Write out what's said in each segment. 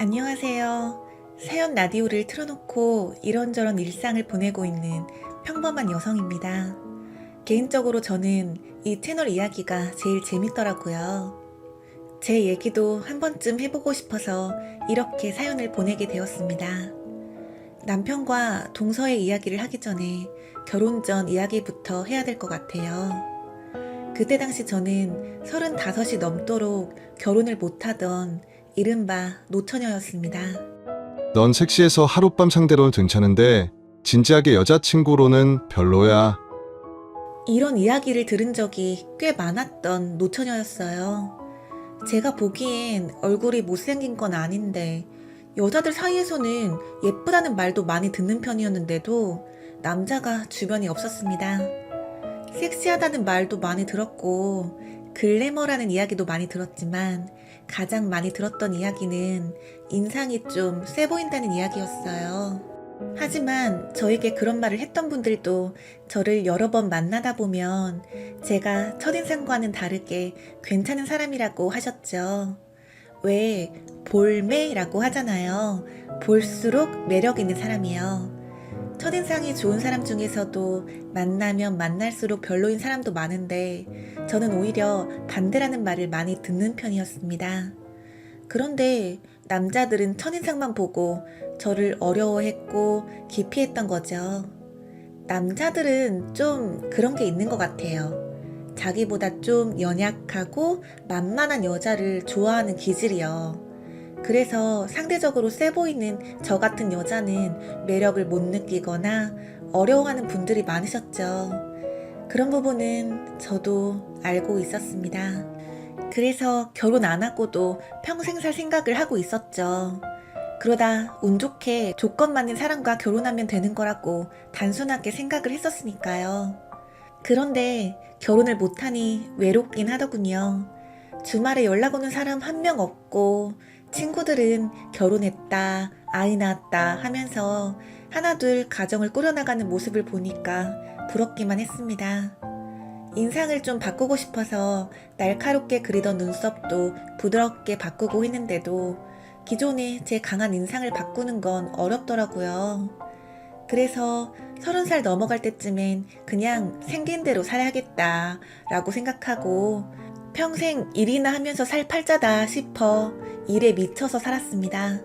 안녕하세요. 사연 라디오를 틀어놓고 이런저런 일상을 보내고 있는 평범한 여성입니다. 개인적으로 저는 이 채널 이야기가 제일 재밌더라고요. 제 얘기도 한 번쯤 해보고 싶어서 이렇게 사연을 보내게 되었습니다. 남편과 동서의 이야기를 하기 전에 결혼 전 이야기부터 해야 될 것 같아요. 그때 당시 저는 35이 넘도록 결혼을 못하던 이른바 노처녀였습니다. 넌 섹시해서 하룻밤 상대로는 괜찮은데 진지하게 여자친구로는 별로야. 이런 이야기를 들은 적이 꽤 많았던 노처녀였어요. 제가 보기엔 얼굴이 못생긴 건 아닌데 여자들 사이에서는 예쁘다는 말도 많이 듣는 편이었는데도 남자가 주변에 없었습니다. 섹시하다는 말도 많이 들었고 글래머라는 이야기도 많이 들었지만 가장 많이 들었던 이야기는 인상이 좀 세 보인다는 이야기였어요. 하지만 저에게 그런 말을 했던 분들도 저를 여러 번 만나다 보면 제가 첫인상과는 다르게 괜찮은 사람이라고 하셨죠. 왜 볼매라고 하잖아요. 볼수록 매력 있는 사람이요. 첫인상이 좋은 사람 중에서도 만나면 만날수록 별로인 사람도 많은데 저는 오히려 반대라는 말을 많이 듣는 편이었습니다. 그런데 남자들은 첫인상만 보고 저를 어려워했고 기피했던 거죠. 남자들은 좀 그런 게 있는 것 같아요. 자기보다 좀 연약하고 만만한 여자를 좋아하는 기질이요. 그래서 상대적으로 세 보이는 저 같은 여자는 매력을 못 느끼거나 어려워하는 분들이 많으셨죠. 그런 부분은 저도 알고 있었습니다. 그래서 결혼 안 하고도 평생 살 생각을 하고 있었죠. 그러다 운 좋게 조건 맞는 사람과 결혼하면 되는 거라고 단순하게 생각을 했었으니까요. 그런데 결혼을 못하니 외롭긴 하더군요. 주말에 연락 오는 사람 한 명 없고 친구들은 결혼했다, 아이 낳았다 하면서 하나둘 가정을 꾸려나가는 모습을 보니까 부럽기만 했습니다. 인상을 좀 바꾸고 싶어서 날카롭게 그리던 눈썹도 부드럽게 바꾸고 했는데도 기존에 제 강한 인상을 바꾸는 건 어렵더라고요. 그래서 30살 넘어갈 때쯤엔 그냥 생긴 대로 살아야겠다 라고 생각하고 평생 일이나 하면서 살 팔자다 싶어 일에 미쳐서 살았습니다.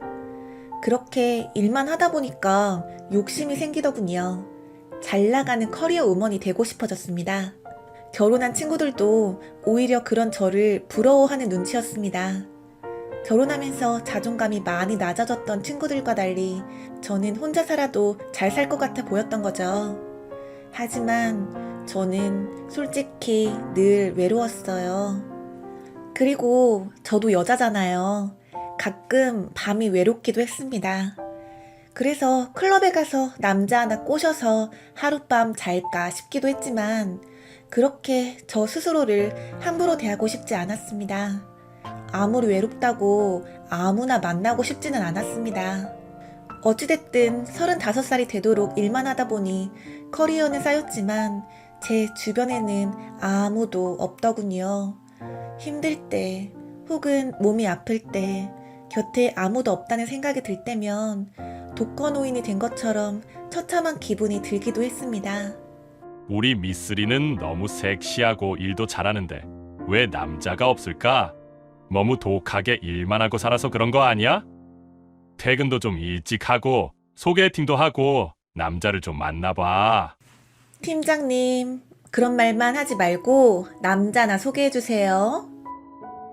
그렇게 일만 하다 보니까 욕심이 생기더군요. 잘 나가는 커리어 우먼이 되고 싶어졌습니다. 결혼한 친구들도 오히려 그런 저를 부러워하는 눈치였습니다. 결혼하면서 자존감이 많이 낮아졌던 친구들과 달리 저는 혼자 살아도 잘 살 것 같아 보였던 거죠. 하지만 저는 솔직히 늘 외로웠어요. 그리고 저도 여자잖아요. 가끔 밤이 외롭기도 했습니다. 그래서 클럽에 가서 남자 하나 꼬셔서 하룻밤 잘까 싶기도 했지만 그렇게 저 스스로를 함부로 대하고 싶지 않았습니다. 아무리 외롭다고 아무나 만나고 싶지는 않았습니다. 어찌됐든 35살이 되도록 일만 하다 보니 커리어는 쌓였지만 제 주변에는 아무도 없더군요. 힘들 때 혹은 몸이 아플 때 곁에 아무도 없다는 생각이 들 때면 독거노인이 된 것처럼 처참한 기분이 들기도 했습니다. 우리 미쓰리는 너무 섹시하고 일도 잘하는데 왜 남자가 없을까? 너무 독하게 일만 하고 살아서 그런 거 아니야? 퇴근도 좀 일찍 하고 소개팅도 하고 남자를 좀 만나봐. 팀장님, 그런 말만 하지 말고 남자나 소개해주세요.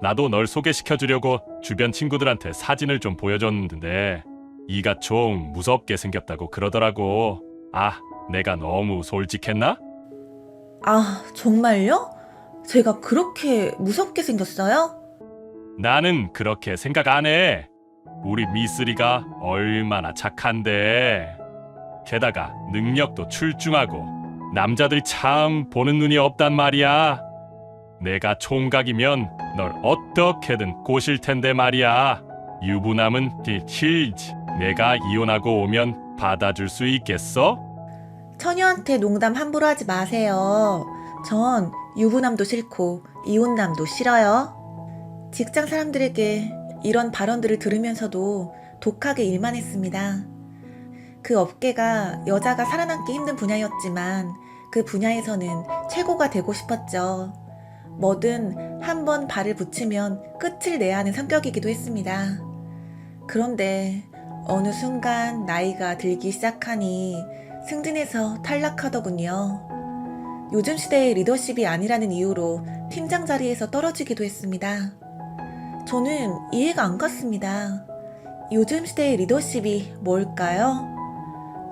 나도 널 소개시켜주려고 주변 친구들한테 사진을 좀 보여줬는데 이가 좀 무섭게 생겼다고 그러더라고. 아, 내가 너무 솔직했나? 아, 정말요? 제가 그렇게 무섭게 생겼어요? 나는 그렇게 생각 안 해. 우리 미쓰리가 얼마나 착한데. 게다가 능력도 출중하고 남자들이 참 보는 눈이 없단 말이야. 내가 총각이면 널 어떻게든 꼬실 텐데 말이야. 유부남은 딜지 내가 이혼하고 오면 받아줄 수 있겠어? 처녀한테 농담 함부로 하지 마세요. 전 유부남도 싫고 이혼남도 싫어요. 직장 사람들에게 이런 발언들을 들으면서도 독하게 일만 했습니다. 그 업계가 여자가 살아남기 힘든 분야였지만 그 분야에서는 최고가 되고 싶었죠. 뭐든 한번 발을 붙이면 끝을 내야 하는 성격이기도 했습니다. 그런데 어느 순간 나이가 들기 시작하니 승진해서 탈락하더군요. 요즘 시대의 리더십이 아니라는 이유로 팀장 자리에서 떨어지기도 했습니다. 저는 이해가 안 갔습니다. 요즘 시대의 리더십이 뭘까요?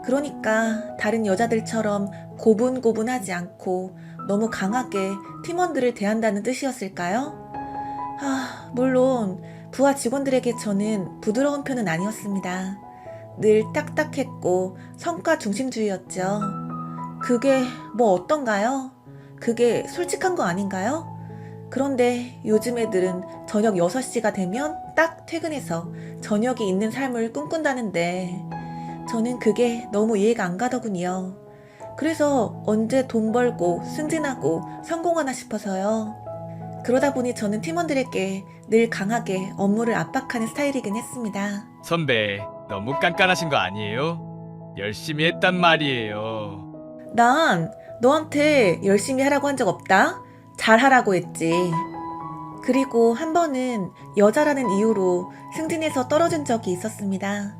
그러니까 다른 여자들처럼 고분고분하지 않고 너무 강하게 팀원들을 대한다는 뜻이었을까요? 물론 부하 직원들에게 저는 부드러운 편은 아니었습니다. 늘 딱딱했고 성과 중심주의였죠. 그게 뭐 어떤가요? 그게 솔직한 거 아닌가요? 그런데 요즘 애들은 저녁 6시가 되면 딱 퇴근해서 저녁이 있는 삶을 꿈꾼다는데 저는 그게 너무 이해가 안 가더군요. 그래서 언제 돈 벌고 승진하고 성공하나 싶어서요. 그러다 보니 저는 팀원들에게 늘 강하게 업무를 압박하는 스타일이긴 했습니다. 선배, 너무 깐깐하신 거 아니에요? 열심히 했단 말이에요. 난 너한테 열심히 하라고 한 적 없다. 잘하라고 했지. 그리고 한 번은 여자라는 이유로 승진해서 떨어진 적이 있었습니다.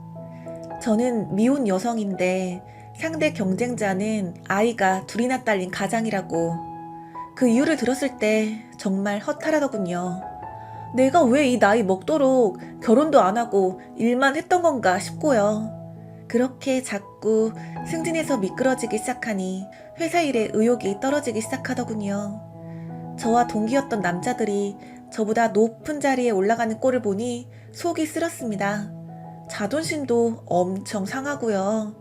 저는 미혼 여성인데 상대 경쟁자는 아이가 둘이나 딸린 가장이라고. 그 이유를 들었을 때 정말 허탈하더군요. 내가 왜 이 나이 먹도록 결혼도 안 하고 일만 했던 건가 싶고요. 그렇게 자꾸 승진해서 미끄러지기 시작하니 회사 일에 의욕이 떨어지기 시작하더군요. 저와 동기였던 남자들이 저보다 높은 자리에 올라가는 꼴을 보니 속이 쓰렸습니다. 자존심도 엄청 상하고요.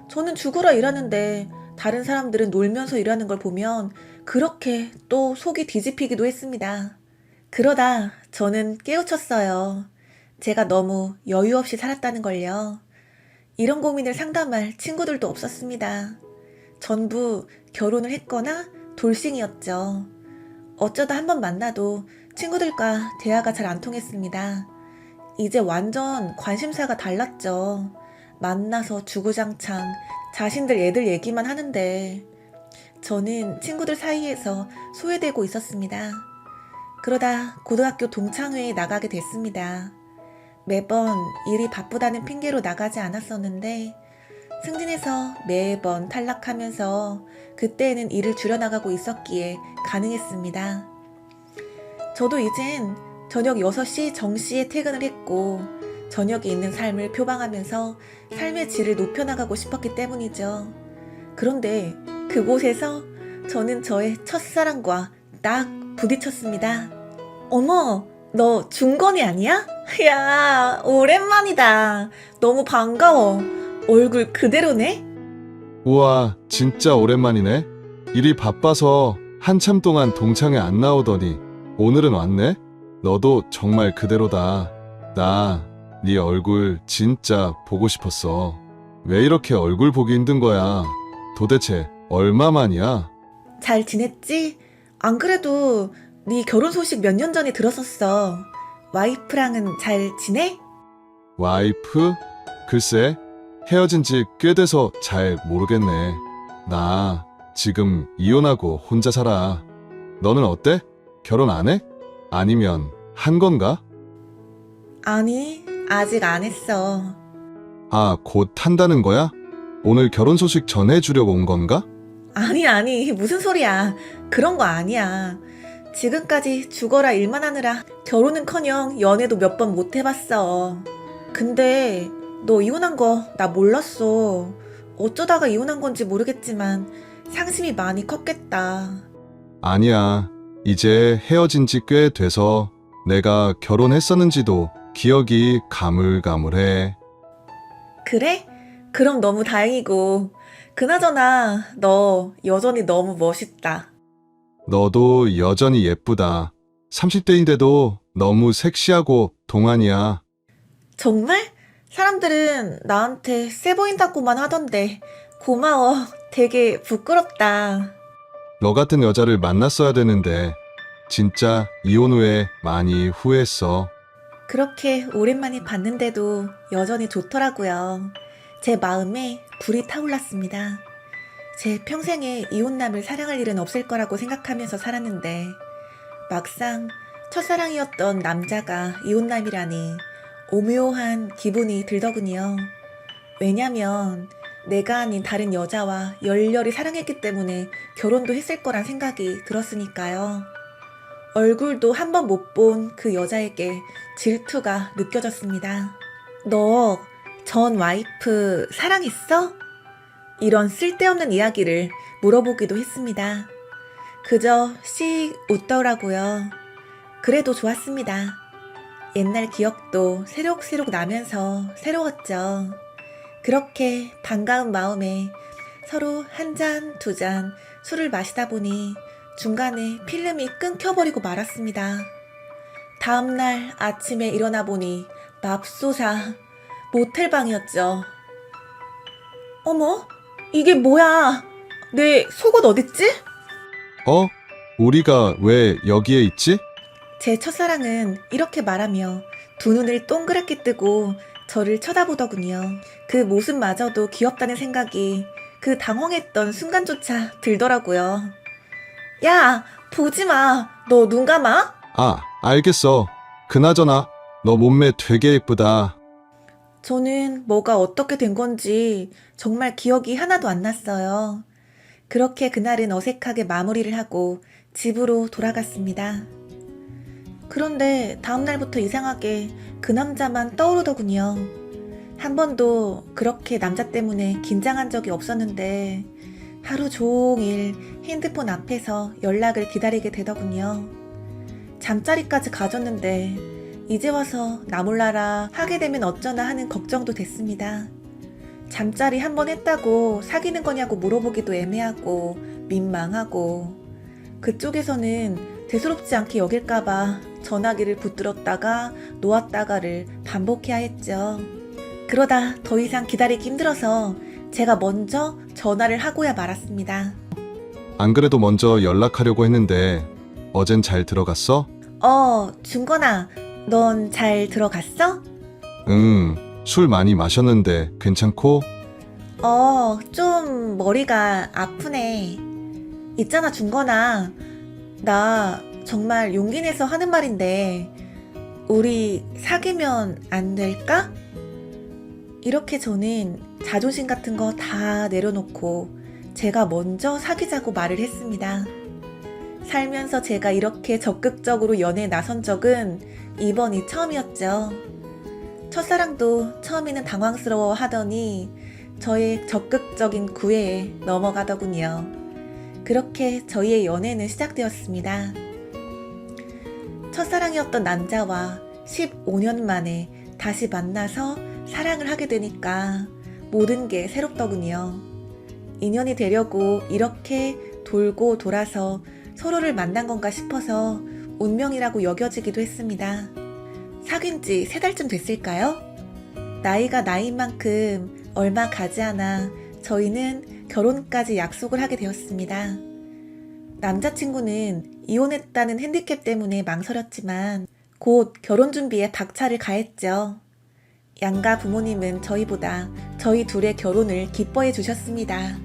저는 죽으러 일하는데 다른 사람들은 놀면서 일하는 걸 보면 그렇게 또 속이 뒤집히기도 했습니다. 그러다 저는 깨우쳤어요. 제가 너무 여유 없이 살았다는 걸요. 이런 고민을 상담할 친구들도 없었습니다. 전부 결혼을 했거나 돌싱이었죠. 어쩌다 한번 만나도 친구들과 대화가 잘 안 통했습니다. 이제 완전 관심사가 달랐죠. 만나서 주구장창 자신들 애들 얘기만 하는데 저는 친구들 사이에서 소외되고 있었습니다. 그러다 고등학교 동창회에 나가게 됐습니다. 매번 일이 바쁘다는 핑계로 나가지 않았었는데 승진해서 매번 탈락하면서 그때에는 일을 줄여나가고 있었기에 가능했습니다. 저도 이젠 저녁 6시 정시에 퇴근을 했고 저녁에 있는 삶을 표방하면서 삶의 질을 높여나가고 싶었기 때문이죠. 그런데 그곳에서 저는 저의 첫사랑과 딱 부딪혔습니다. 어머, 너 준건이 아니야? 야, 오랜만이다. 너무 반가워. 얼굴 그대로네? 우와, 진짜 오랜만이네. 일이 바빠서 한참 동안 동창회 안 나오더니 오늘은 왔네? 너도 정말 그대로다. 나 네 얼굴 진짜 보고 싶었어. 왜 이렇게 얼굴 보기 힘든 거야? 도대체 얼마만이야? 잘 지냈지? 안 그래도 네 결혼 소식 몇 년 전에 들었었어. 와이프랑은 잘 지내? 와이프? 글쎄, 헤어진 지 꽤 돼서 잘 모르겠네. 나 지금 이혼하고 혼자 살아. 너는 어때? 결혼 안 해? 아니면 한 건가? 아니, 아직 안 했어. 아, 곧 한다는 거야? 오늘 결혼 소식 전해주려고 온 건가? 아니, 무슨 소리야. 그런 거 아니야. 지금까지 죽어라 일만 하느라 결혼은커녕 연애도 몇 번 못 해봤어. 근데 너 이혼한 거 나 몰랐어. 어쩌다가 이혼한 건지 모르겠지만 상심이 많이 컸겠다. 아니야. 이제 헤어진 지 꽤 돼서 내가 결혼했었는지도 기억이 가물가물해. 그래? 그럼 너무 다행이고. 그나저나 너 여전히 너무 멋있다. 너도 여전히 예쁘다. 30대인데도 너무 섹시하고 동안이야. 정말? 사람들은 나한테 세 보인다고만 하던데. 고마워. 되게 부끄럽다. 너 같은 여자를 만났어야 되는데 진짜 이혼 후에 많이 후회했어. 그렇게 오랜만에 봤는데도 여전히 좋더라고요. 제 마음에 불이 타올랐습니다. 제 평생에 이혼남을 사랑할 일은 없을 거라고 생각하면서 살았는데 막상 첫사랑이었던 남자가 이혼남이라니 오묘한 기분이 들더군요. 왜냐면 내가 아닌 다른 여자와 열렬히 사랑했기 때문에 결혼도 했을 거란 생각이 들었으니까요. 얼굴도 한 번 못 본 그 여자에게 질투가 느껴졌습니다. 너 전 와이프 사랑했어? 이런 쓸데없는 이야기를 물어보기도 했습니다. 그저 씩 웃더라고요. 그래도 좋았습니다. 옛날 기억도 새록새록 나면서 새로웠죠. 그렇게 반가운 마음에 서로 한 잔, 두 잔 술을 마시다 보니 중간에 필름이 끊겨버리고 말았습니다. 다음날 아침에 일어나 보니 맙소사 모텔방이었죠. 어머, 이게 뭐야? 내 속옷 어딨지? 어? 우리가 왜 여기에 있지? 제 첫사랑은 이렇게 말하며 두 눈을 동그랗게 뜨고 저를 쳐다보더군요. 그 모습마저도 귀엽다는 생각이 그 당황했던 순간조차 들더라고요. 야, 보지 마. 너 눈 감아? 아, 알겠어. 그나저나 너 몸매 되게 예쁘다. 저는 뭐가 어떻게 된 건지 정말 기억이 하나도 안 났어요. 그렇게 그날은 어색하게 마무리를 하고 집으로 돌아갔습니다. 그런데 다음날부터 이상하게 그 남자만 떠오르더군요. 한 번도 그렇게 남자 때문에 긴장한 적이 없었는데 하루 종일 핸드폰 앞에서 연락을 기다리게 되더군요. 잠자리까지 가졌는데 이제 와서 나 몰라라 하게 되면 어쩌나 하는 걱정도 됐습니다. 잠자리 한 번 했다고 사귀는 거냐고 물어보기도 애매하고 민망하고 그쪽에서는 대수롭지 않게 여길까봐 전화기를 붙들었다가 놓았다가를 반복해야 했죠. 그러다 더 이상 기다리기 힘들어서 제가 먼저 전화를 하고야 말았습니다. 안 그래도 먼저 연락하려고 했는데 어젠 잘 들어갔어? 준건아, 넌 잘 들어갔어? 술 많이 마셨는데 괜찮고? 좀 머리가 아프네. 있잖아, 준건아. 나 정말 용기 내서 하는 말인데 우리 사귀면 안 될까? 이렇게 저는 자존심 같은 거 다 내려놓고 제가 먼저 사귀자고 말을 했습니다. 살면서 제가 이렇게 적극적으로 연애에 나선 적은 이번이 처음이었죠. 첫사랑도 처음에는 당황스러워 하더니 저의 적극적인 구애에 넘어가더군요. 그렇게 저희의 연애는 시작되었습니다. 첫사랑이었던 남자와 15년 만에 다시 만나서 사랑을 하게 되니까 모든 게 새롭더군요. 인연이 되려고 이렇게 돌고 돌아서 서로를 만난 건가 싶어서 운명이라고 여겨지기도 했습니다. 사귄 지 3달쯤 됐을까요? 나이가 나이인 만큼 얼마 가지 않아 저희는 결혼까지 약속을 하게 되었습니다. 남자친구는 이혼했다는 핸디캡 때문에 망설였지만 곧 결혼 준비에 박차를 가했죠. 양가 부모님은 저희보다 저희 둘의 결혼을 기뻐해 주셨습니다.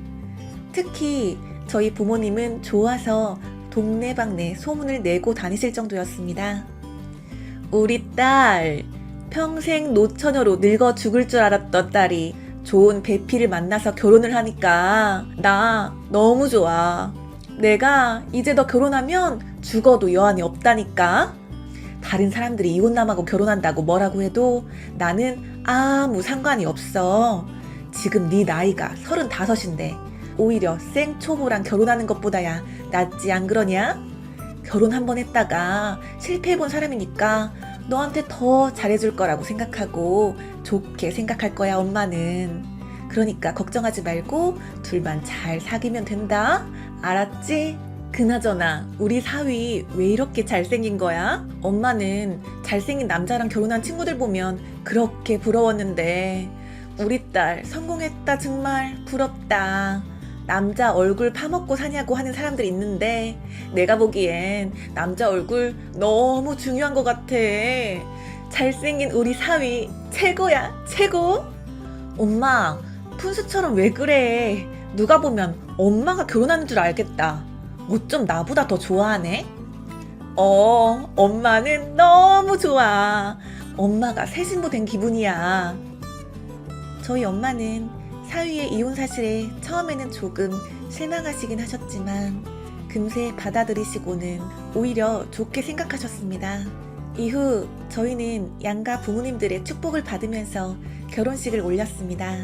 특히 저희 부모님은 좋아서 동네방네 소문을 내고 다니실 정도였습니다. 우리 딸, 평생 노처녀로 늙어 죽을 줄 알았던 딸이 좋은 배필을 만나서 결혼을 하니까 나 너무 좋아. 내가 이제 너 결혼하면 죽어도 여한이 없다니까. 다른 사람들이 이혼남하고 결혼한다고 뭐라고 해도 나는 아무 상관이 없어. 지금 네 나이가 35인데 오히려 생초보랑 결혼하는 것보다야 낫지 안 그러냐? 결혼 한 번 했다가 실패해본 사람이니까 너한테 더 잘해줄 거라고 생각하고 좋게 생각할 거야, 엄마는. 그러니까 걱정하지 말고 둘만 잘 사귀면 된다. 알았지? 그나저나 우리 사위 왜 이렇게 잘생긴 거야? 엄마는 잘생긴 남자랑 결혼한 친구들 보면 그렇게 부러웠는데 우리 딸 성공했다. 정말 부럽다. 남자 얼굴 파먹고 사냐고 하는 사람들 있는데 내가 보기엔 남자 얼굴 너무 중요한 것 같아. 잘생긴 우리 사위 최고야, 최고. 엄마, 푼수처럼 왜 그래? 누가 보면 엄마가 결혼하는 줄 알겠다. 어쩜 나보다 더 좋아하네? 엄마는 너무 좋아. 엄마가 새 신부 된 기분이야. 저희 엄마는 사위의 이혼 사실에 처음에는 조금 실망하시긴 하셨지만 금세 받아들이시고는 오히려 좋게 생각하셨습니다. 이후 저희는 양가 부모님들의 축복을 받으면서 결혼식을 올렸습니다.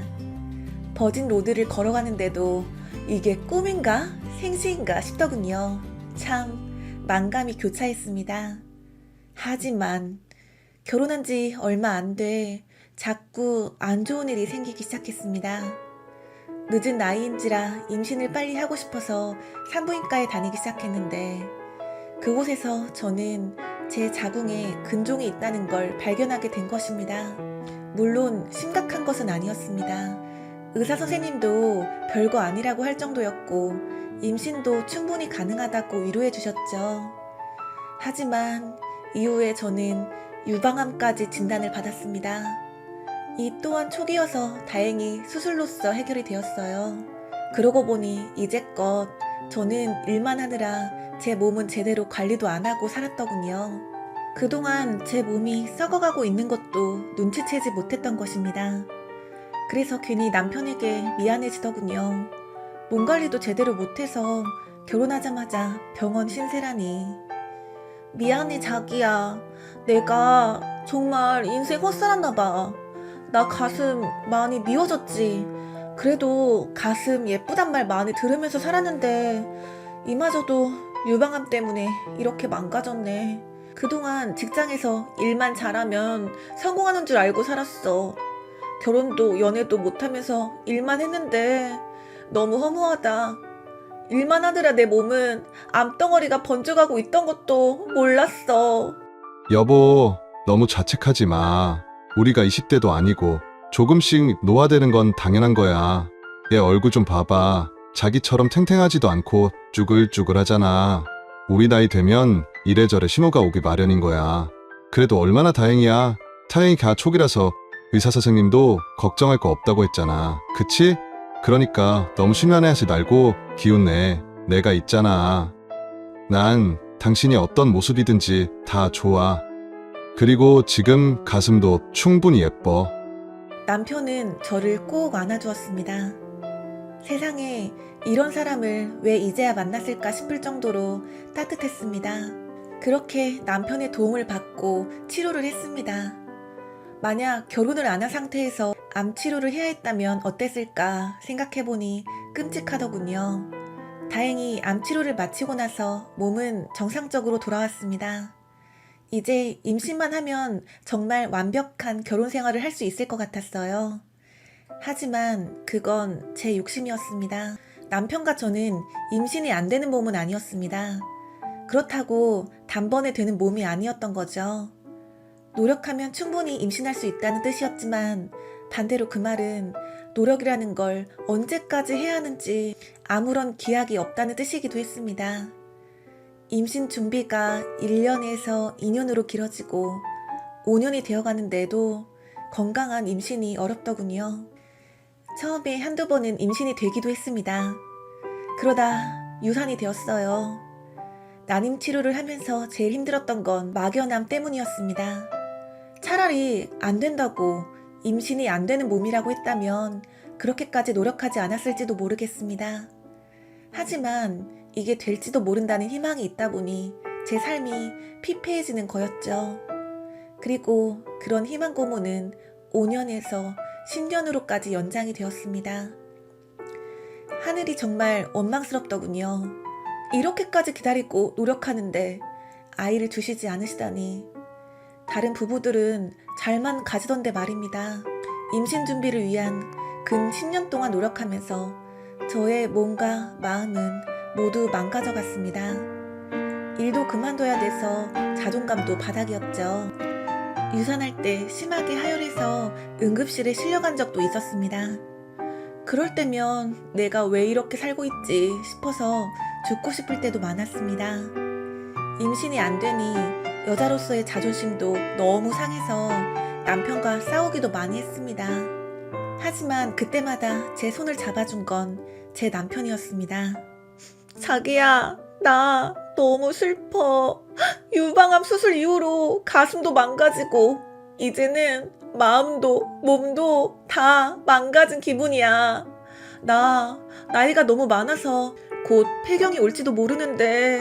버진 로드를 걸어가는데도 이게 꿈인가 생시인가 싶더군요. 참 만감이 교차했습니다. 하지만 결혼한 지 얼마 안 돼 자꾸 안 좋은 일이 생기기 시작했습니다. 늦은 나이인지라 임신을 빨리 하고 싶어서 산부인과에 다니기 시작했는데 그곳에서 저는 제 자궁에 근종이 있다는 걸 발견하게 된 것입니다. 물론 심각한 것은 아니었습니다. 의사 선생님도 별거 아니라고 할 정도였고 임신도 충분히 가능하다고 위로해 주셨죠. 하지만 이후에 저는 유방암까지 진단을 받았습니다. 이 또한 초기여서 다행히 수술로써 해결이 되었어요. 그러고 보니 이제껏 저는 일만 하느라 제 몸은 제대로 관리도 안 하고 살았더군요. 그동안 제 몸이 썩어가고 있는 것도 눈치채지 못했던 것입니다. 그래서 괜히 남편에게 미안해지더군요. 몸 관리도 제대로 못해서 결혼하자마자 병원 신세라니. 미안해 자기야. 내가 정말 인생 헛살았나 봐. 나 가슴 많이 미워졌지. 그래도 가슴 예쁘단 말 많이 들으면서 살았는데 이마저도 유방암 때문에 이렇게 망가졌네. 그동안 직장에서 일만 잘하면 성공하는 줄 알고 살았어. 결혼도 연애도 못하면서 일만 했는데 너무 허무하다. 일만 하느라 내 몸은 암덩어리가 번져가고 있던 것도 몰랐어. 여보, 너무 자책하지 마. 우리가 20대도 아니고 조금씩 노화되는 건 당연한 거야. 얘 얼굴 좀 봐봐. 자기처럼 탱탱하지도 않고 쭈글쭈글하잖아. 우리 나이 되면 이래저래 신호가 오기 마련인 거야. 그래도 얼마나 다행이야. 다행히 가촉이라서 의사 선생님도 걱정할 거 없다고 했잖아. 그치? 그러니까 너무 심란해하지 말고 기운 내. 내가 있잖아. 난 당신이 어떤 모습이든지 다 좋아. 그리고 지금 가슴도 충분히 예뻐. 남편은 저를 꼭 안아주었습니다. 세상에 이런 사람을 왜 이제야 만났을까 싶을 정도로 따뜻했습니다. 그렇게 남편의 도움을 받고 치료를 했습니다. 만약 결혼을 안 한 상태에서 암 치료를 해야 했다면 어땠을까 생각해보니 끔찍하더군요. 다행히 암 치료를 마치고 나서 몸은 정상적으로 돌아왔습니다. 이제 임신만 하면 정말 완벽한 결혼 생활을 할 수 있을 것 같았어요. 하지만 그건 제 욕심이었습니다. 남편과 저는 임신이 안 되는 몸은 아니었습니다. 그렇다고 단번에 되는 몸이 아니었던 거죠. 노력하면 충분히 임신할 수 있다는 뜻이었지만 반대로 그 말은 노력이라는 걸 언제까지 해야 하는지 아무런 기약이 없다는 뜻이기도 했습니다. 임신 준비가 1년에서 2년으로 길어지고 5년이 되어가는데도 건강한 임신이 어렵더군요. 처음에 한두 번은 임신이 되기도 했습니다. 그러다 유산이 되었어요. 난임 치료를 하면서 제일 힘들었던 건 막연암 때문이었습니다. 차라리 안 된다고 임신이 안 되는 몸이라고 했다면 그렇게까지 노력하지 않았을지도 모르겠습니다. 하지만 이게 될지도 모른다는 희망이 있다 보니 제 삶이 피폐해지는 거였죠. 그리고 그런 희망 고문은 5년에서 10년으로까지 연장이 되었습니다. 하늘이 정말 원망스럽더군요. 이렇게까지 기다리고 노력하는데 아이를 주시지 않으시다니. 다른 부부들은 잘만 가지던데 말입니다. 임신 준비를 위한 근 10년 동안 노력하면서 저의 몸과 마음은 모두 망가져 갔습니다. 일도 그만둬야 돼서 자존감도 바닥이었죠. 유산할 때 심하게 하혈해서 응급실에 실려간 적도 있었습니다. 그럴 때면 내가 왜 이렇게 살고 있지 싶어서 죽고 싶을 때도 많았습니다. 임신이 안 되니 여자로서의 자존심도 너무 상해서 남편과 싸우기도 많이 했습니다. 하지만 그때마다 제 손을 잡아준 건 제 남편이었습니다. 자기야, 나 너무 슬퍼. 유방암 수술 이후로 가슴도 망가지고 이제는 마음도 몸도 다 망가진 기분이야. 나 나이가 너무 많아서 곧 폐경이 올지도 모르는데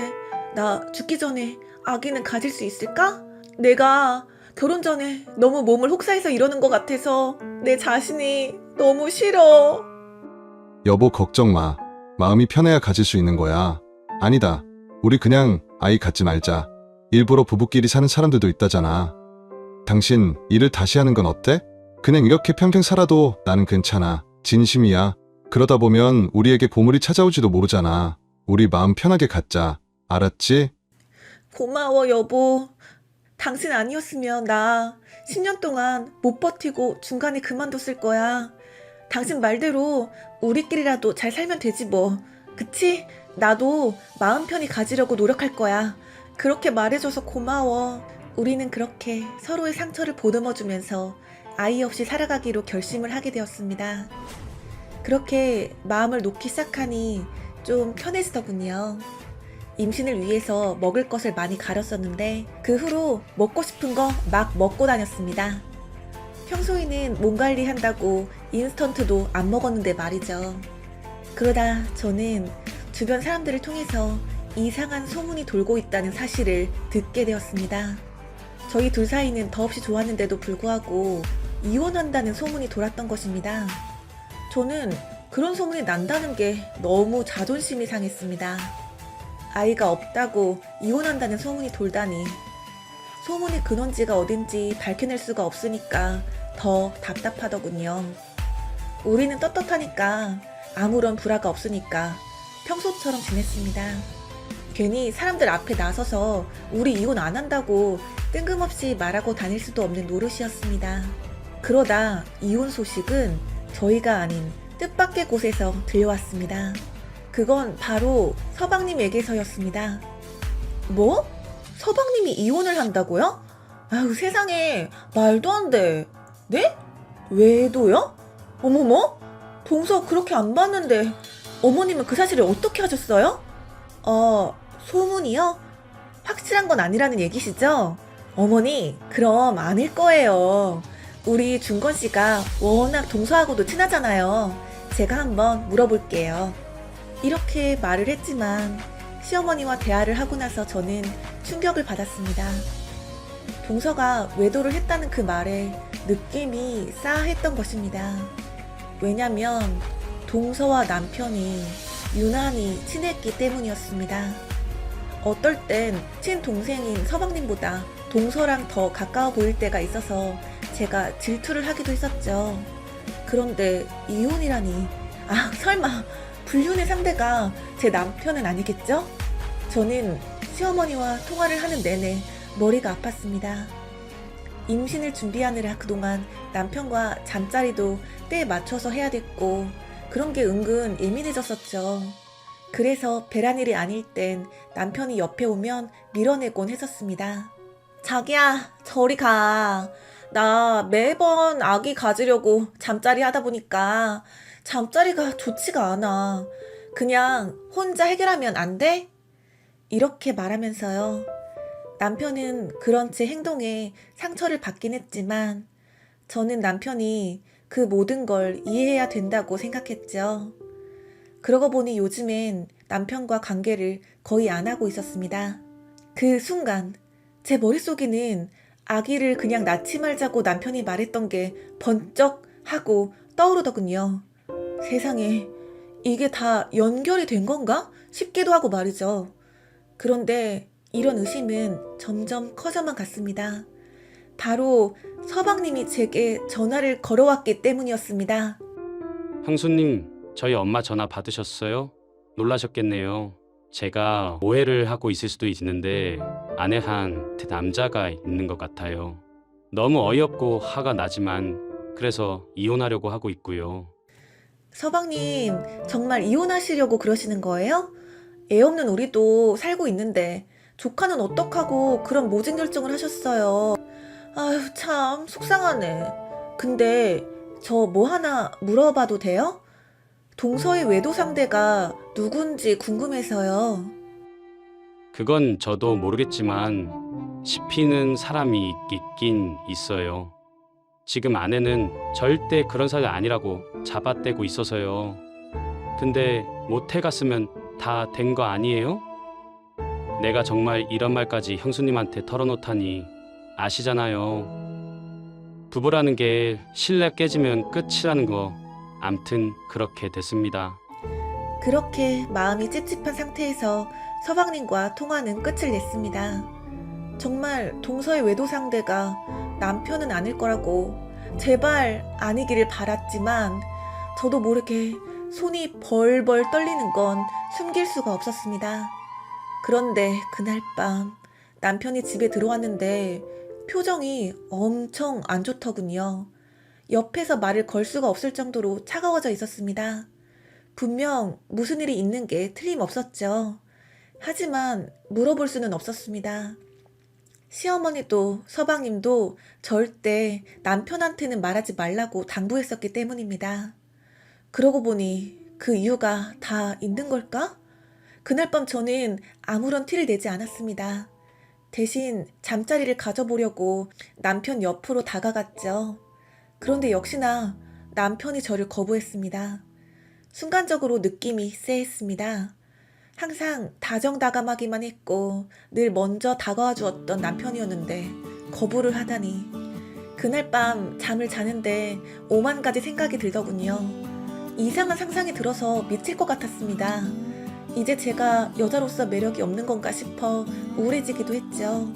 나 죽기 전에 아기는 가질 수 있을까? 내가 결혼 전에 너무 몸을 혹사해서 이러는 것 같아서 내 자신이 너무 싫어. 여보, 걱정 마. 마음이 편해야 가질 수 있는 거야. 아니다. 우리 그냥 아이 갖지 말자. 일부러 부부끼리 사는 사람들도 있다잖아. 당신 일을 다시 하는 건 어때? 그냥 이렇게 평생 살아도 나는 괜찮아. 진심이야. 그러다 보면 우리에게 보물이 찾아올지도 모르잖아. 우리 마음 편하게 갖자. 알았지? 고마워, 여보. 당신 아니었으면 나 10년 동안 못 버티고 중간에 그만뒀을 거야. 당신 말대로 우리끼리라도 잘 살면 되지 뭐. 그치? 나도 마음 편히 가지려고 노력할 거야. 그렇게 말해줘서 고마워. 우리는 그렇게 서로의 상처를 보듬어주면서 아이 없이 살아가기로 결심을 하게 되었습니다. 그렇게 마음을 놓기 시작하니 좀 편해지더군요. 임신을 위해서 먹을 것을 많이 가렸었는데 그 후로 먹고 싶은 거 막 먹고 다녔습니다. 평소에는 몸 관리한다고 인스턴트도 안 먹었는데 말이죠. 그러다 저는 주변 사람들을 통해서 이상한 소문이 돌고 있다는 사실을 듣게 되었습니다. 저희 둘 사이는 더없이 좋았는데도 불구하고 이혼한다는 소문이 돌았던 것입니다. 저는 그런 소문이 난다는 게 너무 자존심이 상했습니다. 아이가 없다고 이혼한다는 소문이 돌다니. 소문의 근원지가 어딘지 밝혀낼 수가 없으니까 더 답답하더군요. 우리는 떳떳하니까 아무런 불화가 없으니까 평소처럼 지냈습니다. 괜히 사람들 앞에 나서서 우리 이혼 안 한다고 뜬금없이 말하고 다닐 수도 없는 노릇이었습니다. 그러다 이혼 소식은 저희가 아닌 뜻밖의 곳에서 들려왔습니다. 그건 바로 서방님에게서였습니다. 뭐? 서방님이 이혼을 한다고요? 아유, 세상에, 말도 안 돼. 네? 왜도요? 어머머? 동서 그렇게 안 봤는데 어머님은 그 사실을 어떻게 하셨어요? 소문이요? 확실한 건 아니라는 얘기시죠? 어머니, 그럼 아닐 거예요. 우리 준건 씨가 워낙 동서하고도 친하잖아요. 제가 한번 물어볼게요. 이렇게 말을 했지만 시어머니와 대화를 하고 나서 저는 충격을 받았습니다. 동서가 외도를 했다는 그 말에 느낌이 싸했던 것입니다. 왜냐면 동서와 남편이 유난히 친했기 때문이었습니다. 어떨 땐 친동생인 서방님보다 동서랑 더 가까워 보일 때가 있어서 제가 질투를 하기도 했었죠. 그런데 이혼이라니. 설마 불륜의 상대가 제 남편은 아니겠죠? 저는 시어머니와 통화를 하는 내내 머리가 아팠습니다. 임신을 준비하느라 그동안 남편과 잠자리도 때에 맞춰서 해야 됐고 그런 게 은근 예민해졌었죠. 그래서 배란일이 아닐 땐 남편이 옆에 오면 밀어내곤 했었습니다. 자기야, 저리 가. 나 매번 아기 가지려고 잠자리 하다 보니까 잠자리가 좋지가 않아. 그냥 혼자 해결하면 안 돼? 이렇게 말하면서요. 남편은 그런 제 행동에 상처를 받긴 했지만 저는 남편이 그 모든 걸 이해해야 된다고 생각했죠. 그러고 보니 요즘엔 남편과 관계를 거의 안 하고 있었습니다. 그 순간 제 머릿속에는 아기를 그냥 낳지 말자고 남편이 말했던 게 번쩍 하고 떠오르더군요. 세상에, 이게 다 연결이 된 건가 싶기도 하고 말이죠. 그런데 이런 의심은 점점 커져만 갔습니다. 바로 서방님이 제게 전화를 걸어왔기 때문이었습니다. 형수님, 저희 엄마 전화 받으셨어요? 놀라셨겠네요. 제가 오해를 하고 있을 수도 있는데 아내한테 남자가 있는 것 같아요. 너무 어이없고 화가 나지만 그래서 이혼하려고 하고 있고요. 서방님, 정말 이혼하시려고 그러시는 거예요? 애 없는 우리도 살고 있는데 조카는 어떡하고 그런 모진 결정을 하셨어요. 아휴, 참 속상하네. 근데 저 뭐 하나 물어봐도 돼요? 동서의 외도 상대가 누군지 궁금해서요. 그건 저도 모르겠지만 씹히는 사람이 있긴 있어요. 지금 아내는 절대 그런 사람이 아니라고 잡아떼고 있어서요. 근데 모텔 갔으면 다 된 거 아니에요? 내가 정말 이런 말까지 형수님한테 털어놓다니 아시잖아요. 부부라는 게 신뢰 깨지면 끝이라는 거. 암튼 그렇게 됐습니다. 그렇게 마음이 찝찝한 상태에서 서방님과 통화는 끝을 냈습니다. 정말 동서의 외도 상대가 남편은 아닐 거라고 제발 아니기를 바랐지만 저도 모르게 손이 벌벌 떨리는 건 숨길 수가 없었습니다. 그런데 그날 밤 남편이 집에 들어왔는데 표정이 엄청 안 좋더군요. 옆에서 말을 걸 수가 없을 정도로 차가워져 있었습니다. 분명 무슨 일이 있는 게 틀림없었죠. 하지만 물어볼 수는 없었습니다. 시어머니도 서방님도 절대 남편한테는 말하지 말라고 당부했었기 때문입니다. 그러고 보니 그 이유가 다 있는 걸까? 그날 밤 저는 아무런 티를 내지 않았습니다. 대신 잠자리를 가져보려고 남편 옆으로 다가갔죠. 그런데 역시나 남편이 저를 거부했습니다. 순간적으로 느낌이 쎄했습니다. 항상 다정다감하기만 했고 늘 먼저 다가와 주었던 남편이었는데 거부를 하다니. 그날 밤 잠을 자는데 오만 가지 생각이 들더군요. 이상한 상상이 들어서 미칠 것 같았습니다. 이제 제가 여자로서 매력이 없는 건가 싶어 우울해지기도 했죠.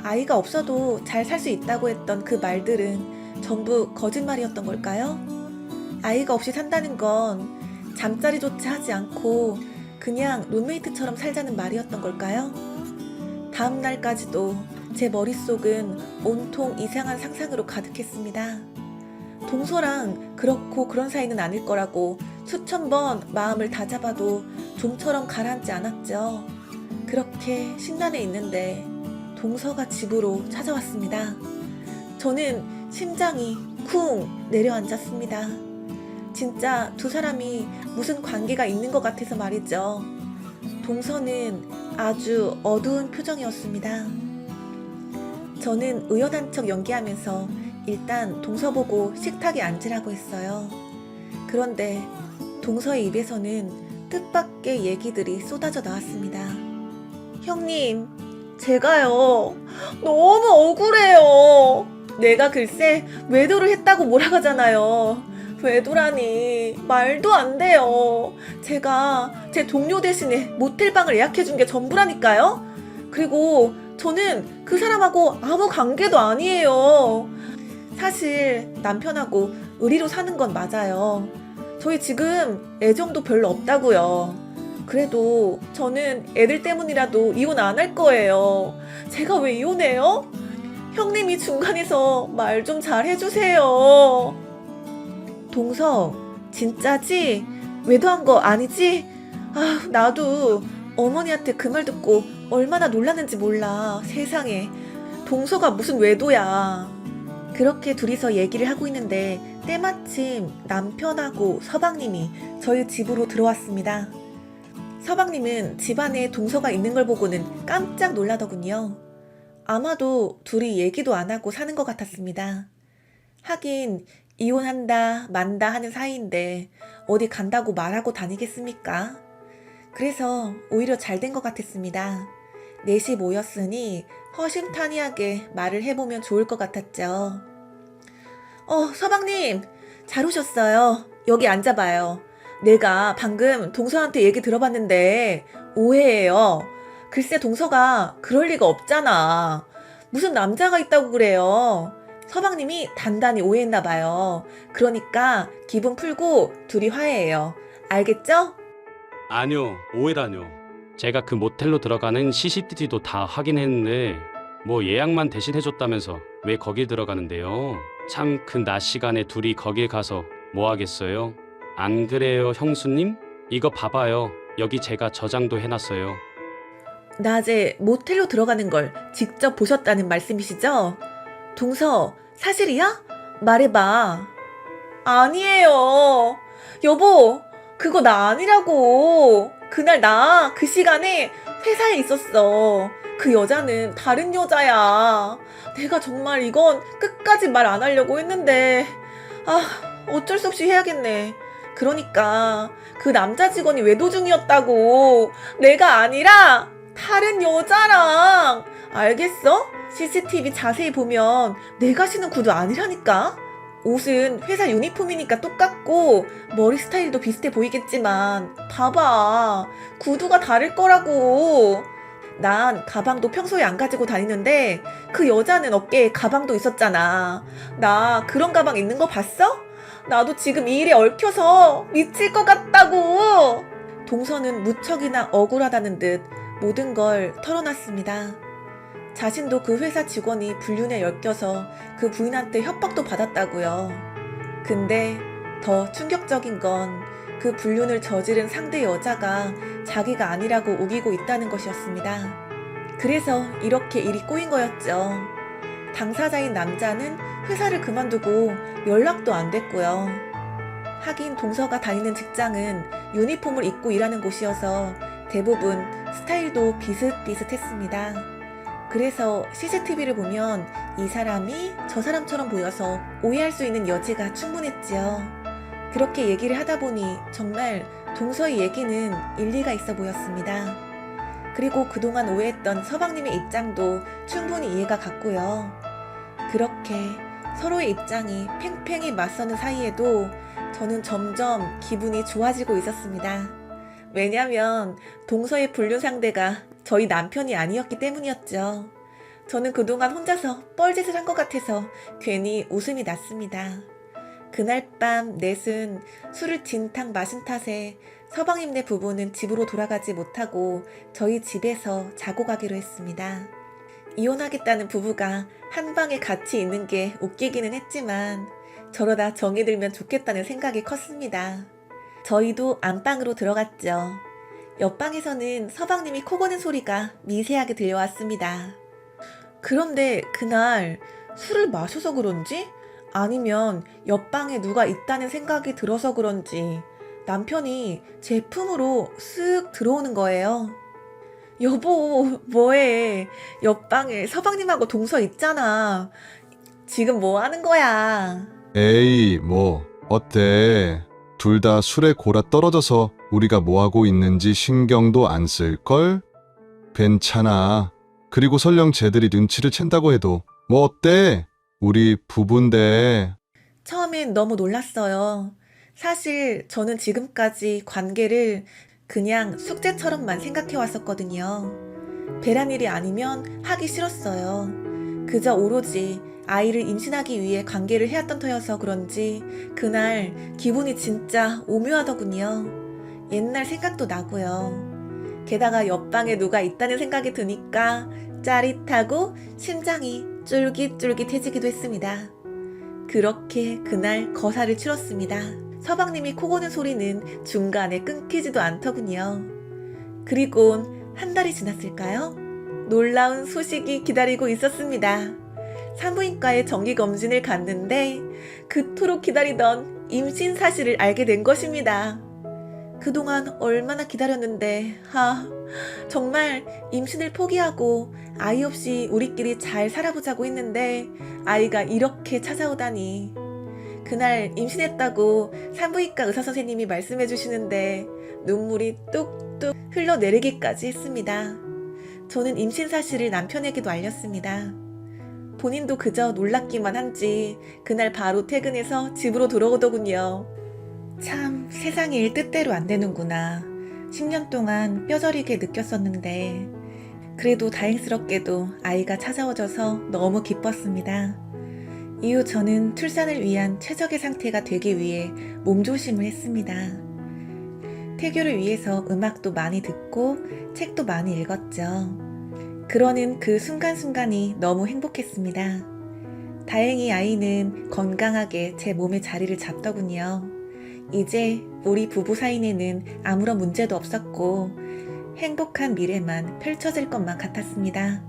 아이가 없어도 잘 살 수 있다고 했던 그 말들은 전부 거짓말이었던 걸까요? 아이가 없이 산다는 건 잠자리조차 하지 않고 그냥 룸메이트처럼 살자는 말이었던 걸까요? 다음 날까지도 제 머릿속은 온통 이상한 상상으로 가득했습니다. 동서랑 그렇고 그런 사이는 아닐 거라고 수천 번 마음을 다잡아도 좀처럼 가라앉지 않았죠. 그렇게 신난에 있는데 동서가 집으로 찾아왔습니다. 저는 심장이 쿵 내려앉았습니다. 진짜 두 사람이 무슨 관계가 있는 것 같아서 말이죠. 동서는 아주 어두운 표정이었습니다. 저는 의연한 척 연기하면서 일단 동서 보고 식탁에 앉으라고 했어요. 그런데 동서의 입에서는 뜻밖의 얘기들이 쏟아져 나왔습니다. 형님, 제가요 너무 억울해요. 내가 글쎄 외도를 했다고 몰아가잖아요. 외도라니 말도 안 돼요. 제가 제 동료 대신에 모텔방을 예약해준 게 전부라니까요. 그리고 저는 그 사람하고 아무 관계도 아니에요. 사실 남편하고 의리로 사는 건 맞아요. 저희 지금 애정도 별로 없다고요. 그래도 저는 애들 때문이라도 이혼 안 할 거예요. 제가 왜 이혼해요? 형님이 중간에서 말 좀 잘 해주세요. 동서, 진짜지? 외도한 거 아니지? 아, 나도 어머니한테 그 말 듣고 얼마나 놀랐는지 몰라. 세상에. 동서가 무슨 외도야. 그렇게 둘이서 얘기를 하고 있는데 때마침 남편하고 서방님이 저희 집으로 들어왔습니다. 서방님은 집안에 동서가 있는 걸 보고는 깜짝 놀라더군요. 아마도 둘이 얘기도 안 하고 사는 것 같았습니다. 하긴 이혼한다 만다 하는 사이인데 어디 간다고 말하고 다니겠습니까? 그래서 오히려 잘 된 것 같았습니다. 넷이 모였으니 허심탄회하게 말을 해보면 좋을 것 같았죠. 서방님, 잘 오셨어요. 여기 앉아봐요. 내가 방금 동서한테 얘기 들어봤는데 오해예요. 글쎄 동서가 그럴 리가 없잖아. 무슨 남자가 있다고 그래요. 서방님이 단단히 오해했나 봐요. 그러니까 기분 풀고 둘이 화해해요. 알겠죠? 아니요, 오해라뇨. 제가 그 모텔로 들어가는 CCTV도 다 확인했는데 뭐 예약만 대신 해줬다면서 왜 거길 들어가는데요? 참 그 낮 시간에 둘이 거길 가서 뭐 하겠어요? 안 그래요, 형수님? 이거 봐봐요. 여기 제가 저장도 해놨어요. 낮에 모텔로 들어가는 걸 직접 보셨다는 말씀이시죠? 동서, 사실이야? 말해봐. 아니에요. 여보, 그거 나 아니라고. 그날 나 그 시간에 회사에 있었어. 그 여자는 다른 여자야. 내가 정말 이건 끝까지 말 안 하려고 했는데, 어쩔 수 없이 해야겠네. 그러니까 그 남자 직원이 외도 중이었다고. 내가 아니라 다른 여자랑. 알겠어? CCTV 자세히 보면 내가 신은 구두 아니라니까? 옷은 회사 유니폼이니까 똑같고 머리 스타일도 비슷해 보이겠지만 봐봐. 구두가 다를 거라고. 난 가방도 평소에 안 가지고 다니는데 그 여자는 어깨에 가방도 있었잖아. 나 그런 가방 있는 거 봤어? 나도 지금 이 일에 얽혀서 미칠 것 같다고. 동서는 무척이나 억울하다는 듯 모든 걸 털어놨습니다. 자신도 그 회사 직원이 불륜에 엮여서 그 부인한테 협박도 받았다고요. 근데 더 충격적인 건 그 불륜을 저지른 상대 여자가 자기가 아니라고 우기고 있다는 것이었습니다. 그래서 이렇게 일이 꼬인 거였죠. 당사자인 남자는 회사를 그만두고 연락도 안 됐고요. 하긴 동서가 다니는 직장은 유니폼을 입고 일하는 곳이어서 대부분 스타일도 비슷비슷했습니다. 그래서 CCTV를 보면 이 사람이 저 사람처럼 보여서 오해할 수 있는 여지가 충분했지요. 그렇게 얘기를 하다 보니 정말 동서의 얘기는 일리가 있어 보였습니다. 그리고 그동안 오해했던 서방님의 입장도 충분히 이해가 갔고요. 그렇게 서로의 입장이 팽팽히 맞서는 사이에도 저는 점점 기분이 좋아지고 있었습니다. 왜냐면 동서의 불륜 상대가 저희 남편이 아니었기 때문이었죠. 저는 그동안 혼자서 뻘짓을 한 것 같아서 괜히 웃음이 났습니다. 그날 밤 넷은 술을 진탕 마신 탓에 서방님네 부부는 집으로 돌아가지 못하고 저희 집에서 자고 가기로 했습니다. 이혼하겠다는 부부가 한 방에 같이 있는 게 웃기기는 했지만 저러다 정이 들면 좋겠다는 생각이 컸습니다. 저희도 안방으로 들어갔죠. 옆방에서는 서방님이 코 고는 소리가 미세하게 들려왔습니다. 그런데 그날 술을 마셔서 그런지 아니면 옆방에 누가 있다는 생각이 들어서 그런지 남편이 제 품으로 쓱 들어오는 거예요. 여보, 뭐해? 옆방에 서방님하고 동서 있잖아. 지금 뭐 하는 거야? 에이, 뭐, 어때? 둘 다 술에 골아 떨어져서 우리가 뭐 하고 있는지 신경도 안 쓸걸? 괜찮아. 그리고 설령 쟤들이 눈치를 챈다고 해도 뭐 어때? 우리 부부인데. 처음엔 너무 놀랐어요. 사실 저는 지금까지 관계를 그냥 숙제처럼만 생각해 왔었거든요. 배란 일이 아니면 하기 싫었어요. 그저 오로지 아이를 임신하기 위해 관계를 해왔던 터여서 그런지 그날 기분이 진짜 오묘하더군요. 옛날 생각도 나고요. 게다가 옆방에 누가 있다는 생각이 드니까 짜릿하고 심장이 쫄깃쫄깃해지기도 했습니다. 그렇게 그날 거사를 치렀습니다. 서방님이 코 고는 소리는 중간에 끊기지도 않더군요. 그리곤 한 달이 지났을까요? 놀라운 소식이 기다리고 있었습니다. 산부인과에 정기검진을 갔는데 그토록 기다리던 임신 사실을 알게 된 것입니다. 그동안 얼마나 기다렸는데, 정말 임신을 포기하고 아이 없이 우리끼리 잘 살아보자고 했는데 아이가 이렇게 찾아오다니. 그날 임신했다고 산부인과 의사 선생님이 말씀해 주시는데 눈물이 뚝뚝 흘러내리기까지 했습니다. 저는 임신 사실을 남편에게도 알렸습니다. 본인도 그저 놀랍기만 한지 그날 바로 퇴근해서 집으로 돌아오더군요. 참 세상이 일 뜻대로 안 되는구나. 10년 동안 뼈저리게 느꼈었는데 그래도 다행스럽게도 아이가 찾아오셔서 너무 기뻤습니다. 이후 저는 출산을 위한 최적의 상태가 되기 위해 몸조심을 했습니다. 태교를 위해서 음악도 많이 듣고 책도 많이 읽었죠. 그러는 그 순간순간이 너무 행복했습니다. 다행히 아이는 건강하게 제 몸에 자리를 잡더군요. 이제 우리 부부 사이에는 아무런 문제도 없었고 행복한 미래만 펼쳐질 것만 같았습니다.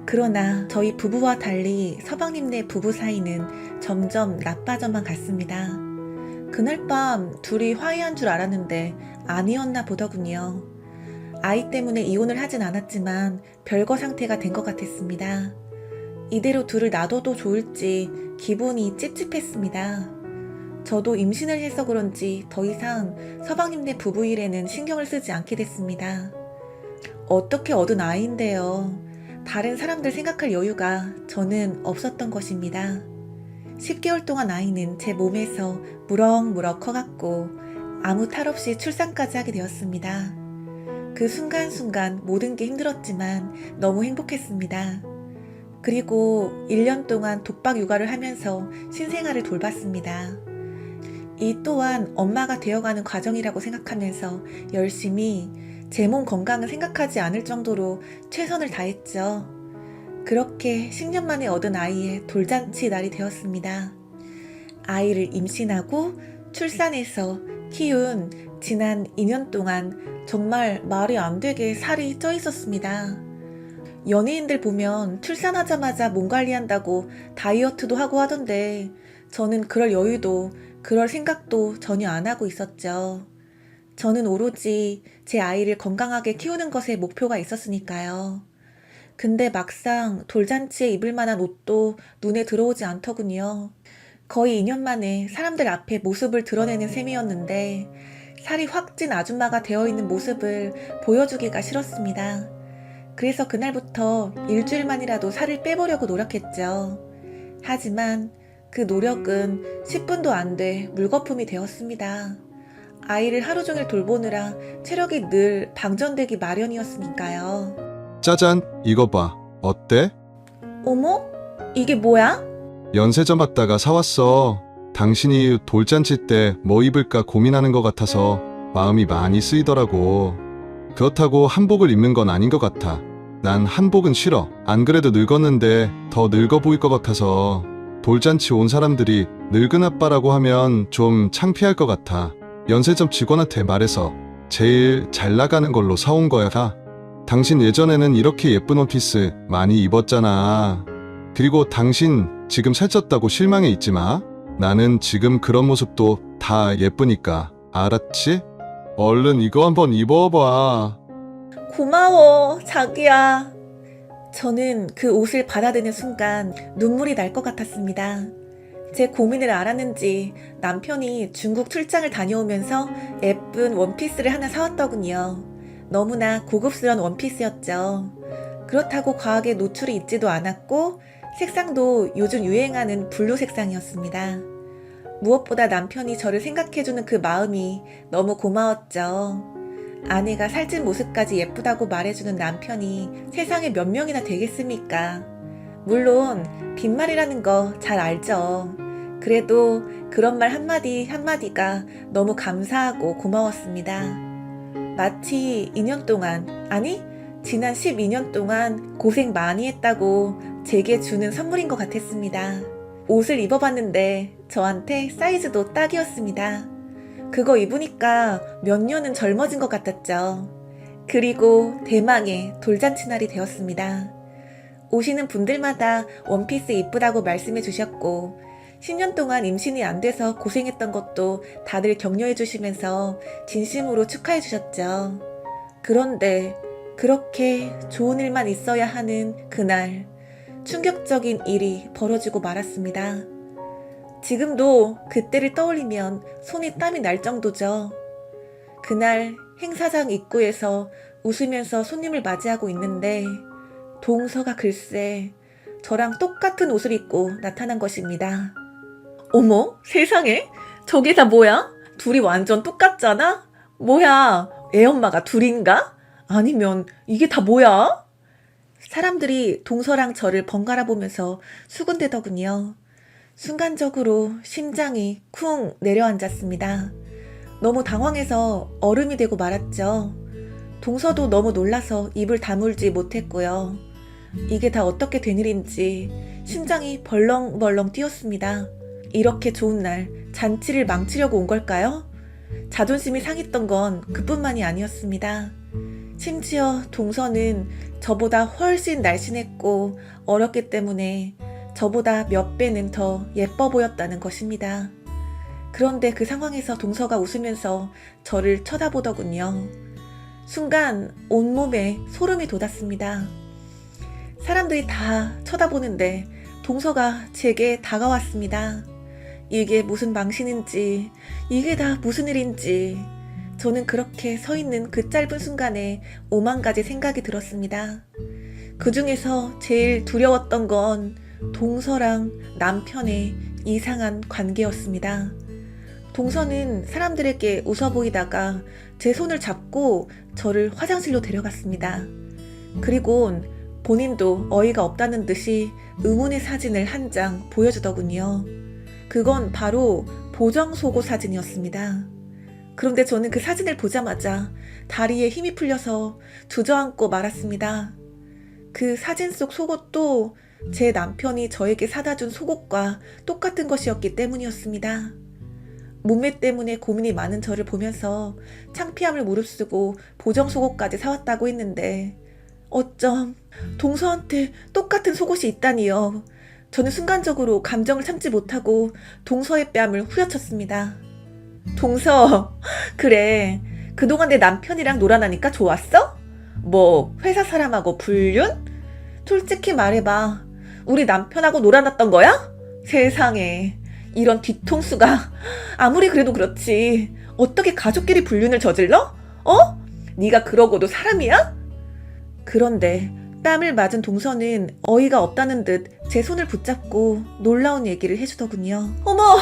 그러나 저희 부부와 달리 서방님네 부부 사이는 점점 나빠져만 갔습니다. 그날 밤 둘이 화해한 줄 알았는데 아니었나 보더군요. 아이 때문에 이혼을 하진 않았지만 별거 상태가 된 것 같았습니다. 이대로 둘을 놔둬도 좋을지 기분이 찝찝했습니다. 저도 임신을 해서 그런지 더 이상 서방님네 부부 일에는 신경을 쓰지 않게 됐습니다. 어떻게 얻은 아이인데요. 다른 사람들 생각할 여유가 저는 없었던 것입니다. 10개월 동안 아이는 제 몸에서 무럭무럭 커갔고 아무 탈 없이 출산까지 하게 되었습니다. 그 순간순간 모든 게 힘들었지만 너무 행복했습니다. 그리고 1년 동안 독박 육아를 하면서 신생아를 돌봤습니다. 이 또한 엄마가 되어가는 과정이라고 생각하면서 열심히 제 몸 건강을 생각하지 않을 정도로 최선을 다했죠. 그렇게 10년 만에 얻은 아이의 돌잔치 날이 되었습니다. 아이를 임신하고 출산해서 키운 지난 2년 동안 정말 말이 안 되게 살이 쪄 있었습니다. 연예인들 보면 출산하자마자 몸 관리한다고 다이어트도 하고 하던데 저는 그럴 여유도 그럴 생각도 전혀 안 하고 있었죠. 저는 오로지 제 아이를 건강하게 키우는 것에 목표가 있었으니까요. 근데 막상 돌잔치에 입을 만한 옷도 눈에 들어오지 않더군요. 거의 2년 만에 사람들 앞에 모습을 드러내는 셈이었는데 살이 확 찐 아줌마가 되어 있는 모습을 보여주기가 싫었습니다. 그래서 그날부터 일주일만이라도 살을 빼보려고 노력했죠. 하지만 그 노력은 10분도 안 돼 물거품이 되었습니다. 아이를 하루 종일 돌보느라 체력이 늘 방전되기 마련이었으니까요. 짜잔, 이거 봐. 어때? 어머? 이게 뭐야? 연세점 갔다가 사왔어. 당신이 돌잔치 때 뭐 입을까 고민하는 것 같아서 마음이 많이 쓰이더라고. 그렇다고 한복을 입는 건 아닌 것 같아. 난 한복은 싫어. 안 그래도 늙었는데 더 늙어 보일 것 같아서 돌잔치 온 사람들이 늙은 아빠라고 하면 좀 창피할 것 같아. 연세점 직원한테 말해서 제일 잘 나가는 걸로 사온 거야. 당신 예전에는 이렇게 예쁜 원피스 많이 입었잖아. 그리고 당신 지금 살쪘다고 실망해 있지 마. 나는 지금 그런 모습도 다 예쁘니까. 알았지? 얼른 이거 한번 입어봐. 고마워, 자기야. 저는 그 옷을 받아드는 순간 눈물이 날 것 같았습니다. 제 고민을 알았는지 남편이 중국 출장을 다녀오면서 예쁜 원피스를 하나 사왔더군요. 너무나 고급스러운 원피스였죠. 그렇다고 과하게 노출이 있지도 않았고 색상도 요즘 유행하는 블루 색상이었습니다. 무엇보다 남편이 저를 생각해주는 그 마음이 너무 고마웠죠. 아내가 살찐 모습까지 예쁘다고 말해주는 남편이 세상에 몇 명이나 되겠습니까? 물론 빈말이라는 거 잘 알죠. 그래도 그런 말 한마디 한마디가 너무 감사하고 고마웠습니다. 마치 2년 동안, 아니 지난 12년 동안 고생 많이 했다고 제게 주는 선물인 것 같았습니다. 옷을 입어봤는데 저한테 사이즈도 딱이었습니다. 그거 입으니까 몇 년은 젊어진 것 같았죠. 그리고 대망의 돌잔치 날이 되었습니다. 오시는 분들마다 원피스 이쁘다고 말씀해 주셨고 10년 동안 임신이 안 돼서 고생했던 것도 다들 격려해 주시면서 진심으로 축하해 주셨죠. 그런데 그렇게 좋은 일만 있어야 하는 그날 충격적인 일이 벌어지고 말았습니다. 지금도 그때를 떠올리면 손이 땀이 날 정도죠. 그날 행사장 입구에서 웃으면서 손님을 맞이하고 있는데 동서가 글쎄 저랑 똑같은 옷을 입고 나타난 것입니다. 어머, 세상에? 저게 다 뭐야? 둘이 완전 똑같잖아? 뭐야, 애엄마가 둘인가? 아니면 이게 다 뭐야? 사람들이 동서랑 저를 번갈아 보면서 수군대더군요. 순간적으로 심장이 쿵 내려앉았습니다. 너무 당황해서 얼음이 되고 말았죠. 동서도 너무 놀라서 입을 다물지 못했고요. 이게 다 어떻게 된 일인지 심장이 벌렁벌렁 뛰었습니다. 이렇게 좋은 날 잔치를 망치려고 온 걸까요? 자존심이 상했던 건 그뿐만이 아니었습니다. 심지어 동서는 저보다 훨씬 날씬했고 어렸기 때문에 저보다 몇 배는 더 예뻐 보였다는 것입니다. 그런데 그 상황에서 동서가 웃으면서 저를 쳐다보더군요. 순간 온몸에 소름이 돋았습니다. 사람들이 다 쳐다보는데 동서가 제게 다가왔습니다. 이게 무슨 망신인지, 이게 다 무슨 일인지, 저는 그렇게 서 있는 그 짧은 순간에 5만 가지 생각이 들었습니다. 그 중에서 제일 두려웠던 건 동서랑 남편의 이상한 관계였습니다. 동서는 사람들에게 웃어 보이다가 제 손을 잡고 저를 화장실로 데려갔습니다. 그리고 본인도 어이가 없다는 듯이 의문의 사진을 한 장 보여주더군요. 그건 바로 보정속옷 사진이었습니다. 그런데 저는 그 사진을 보자마자 다리에 힘이 풀려서 주저앉고 말았습니다. 그 사진 속 속옷도 제 남편이 저에게 사다 준 속옷과 똑같은 것이었기 때문이었습니다. 몸매 때문에 고민이 많은 저를 보면서 창피함을 무릅쓰고 보정 속옷까지 사왔다고 했는데 어쩜 동서한테 똑같은 속옷이 있다니요. 저는 순간적으로 감정을 참지 못하고 동서의 뺨을 후려쳤습니다. 동서, 그래. 그동안 내 남편이랑 놀아나니까 좋았어? 뭐 회사 사람하고 불륜? 솔직히 말해봐. 우리 남편하고 놀아났던 거야? 세상에. 이런 뒤통수가 아무리 그래도 그렇지 어떻게 가족끼리 불륜을 저질러? 어? 네가 그러고도 사람이야? 그런데 뺨을 맞은 동서는 어이가 없다는 듯 제 손을 붙잡고 놀라운 얘기를 해주더군요. 어머,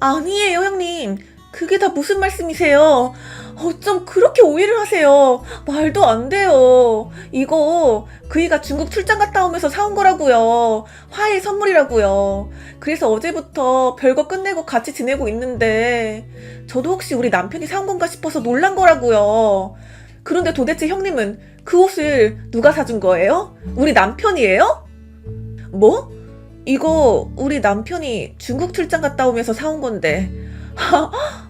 아니에요 형님. 그게 다 무슨 말씀이세요? 어쩜 그렇게 오해를 하세요? 말도 안 돼요. 이거 그이가 중국 출장 갔다 오면서 사온 거라고요. 화해 선물이라고요. 그래서 어제부터 별거 끝내고 같이 지내고 있는데 저도 혹시 우리 남편이 사온 건가 싶어서 놀란 거라고요. 그런데 도대체 형님은 그 옷을 누가 사준 거예요? 우리 남편이에요? 뭐? 이거 우리 남편이 중국 출장 갔다 오면서 사온 건데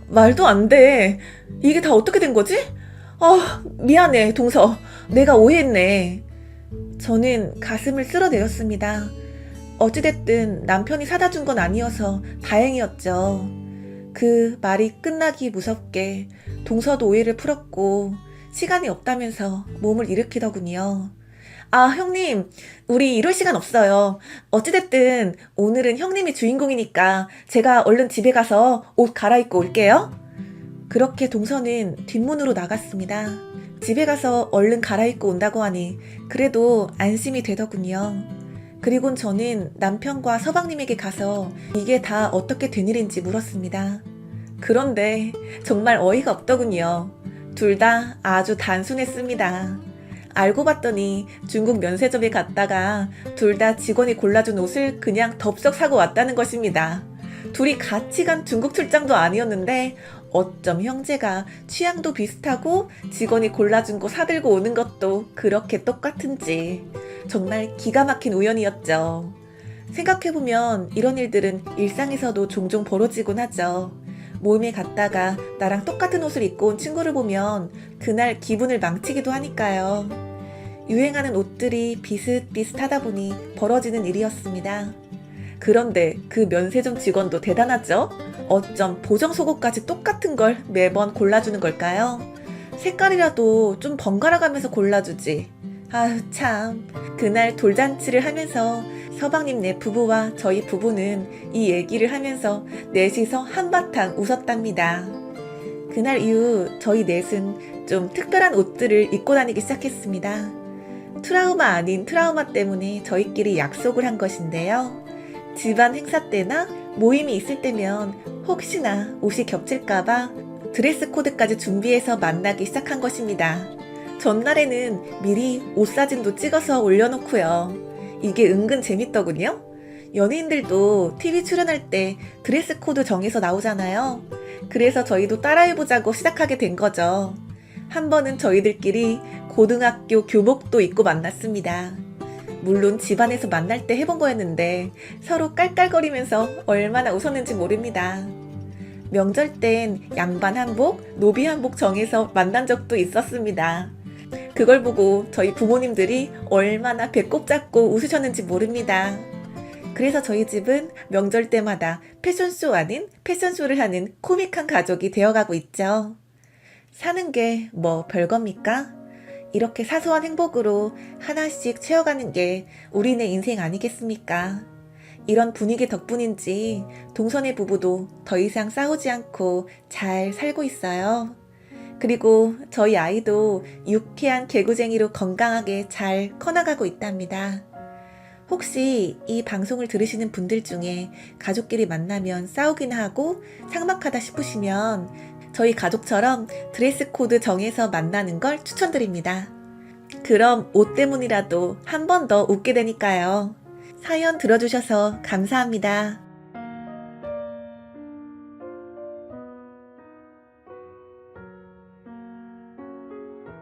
말도 안 돼. 이게 다 어떻게 된 거지? 미안해 동서. 내가 오해했네. 저는 가슴을 쓸어내었습니다. 어찌됐든 남편이 사다 준 건 아니어서 다행이었죠. 그 말이 끝나기 무섭게 동서도 오해를 풀었고 시간이 없다면서 몸을 일으키더군요. 아, 형님, 우리 이럴 시간 없어요. 어찌됐든 오늘은 형님이 주인공이니까 제가 얼른 집에 가서 옷 갈아입고 올게요. 그렇게 동서는 뒷문으로 나갔습니다. 집에 가서 얼른 갈아입고 온다고 하니 그래도 안심이 되더군요. 그리곤 저는 남편과 서방님에게 가서 이게 다 어떻게 된 일인지 물었습니다. 그런데 정말 어이가 없더군요. 둘 다 아주 단순했습니다. 알고 봤더니 중국 면세점에 갔다가 둘 다 직원이 골라준 옷을 그냥 덥석 사고 왔다는 것입니다. 둘이 같이 간 중국 출장도 아니었는데 어쩜 형제가 취향도 비슷하고 직원이 골라준 거 사들고 오는 것도 그렇게 똑같은지 정말 기가 막힌 우연이었죠. 생각해보면 이런 일들은 일상에서도 종종 벌어지곤 하죠. 모임에 갔다가 나랑 똑같은 옷을 입고 온 친구를 보면 그날 기분을 망치기도 하니까요. 유행하는 옷들이 비슷비슷하다 보니 벌어지는 일이었습니다. 그런데 그 면세점 직원도 대단하죠? 어쩜 보정 속옷까지 똑같은 걸 매번 골라주는 걸까요? 색깔이라도 좀 번갈아 가면서 골라주지. 아유 참. 그날 돌잔치를 하면서 서방님네 부부와 저희 부부는 이 얘기를 하면서 넷이서 한바탕 웃었답니다. 그날 이후 저희 넷은 좀 특별한 옷들을 입고 다니기 시작했습니다. 트라우마 아닌 트라우마 때문에 저희끼리 약속을 한 것인데요. 집안 행사 때나 모임이 있을 때면 혹시나 옷이 겹칠까봐 드레스 코드까지 준비해서 만나기 시작한 것입니다. 전날에는 미리 옷 사진도 찍어서 올려놓고요. 이게 은근 재밌더군요. 연예인들도 TV 출연할 때 드레스 코드 정해서 나오잖아요. 그래서 저희도 따라해보자고 시작하게 된 거죠. 한 번은 저희들끼리 고등학교 교복도 입고 만났습니다. 물론 집안에서 만날 때 해본 거였는데 서로 깔깔거리면서 얼마나 웃었는지 모릅니다. 명절 땐 양반 한복, 노비 한복 정해서 만난 적도 있었습니다. 그걸 보고 저희 부모님들이 얼마나 배꼽 잡고 웃으셨는지 모릅니다. 그래서 저희 집은 명절 때마다 패션쇼 아닌 패션쇼를 하는 코믹한 가족이 되어가고 있죠. 사는 게 뭐 별겁니까? 이렇게 사소한 행복으로 하나씩 채워가는 게 우리네 인생 아니겠습니까? 이런 분위기 덕분인지 동선의 부부도 더 이상 싸우지 않고 잘 살고 있어요. 그리고 저희 아이도 유쾌한 개구쟁이로 건강하게 잘 커나가고 있답니다. 혹시 이 방송을 들으시는 분들 중에 가족끼리 만나면 싸우긴 하고 삭막하다 싶으시면 저희 가족처럼 드레스 코드 정해서 만나는 걸 추천드립니다. 그럼 옷 때문이라도 한 번 더 웃게 되니까요. 사연 들어주셔서 감사합니다.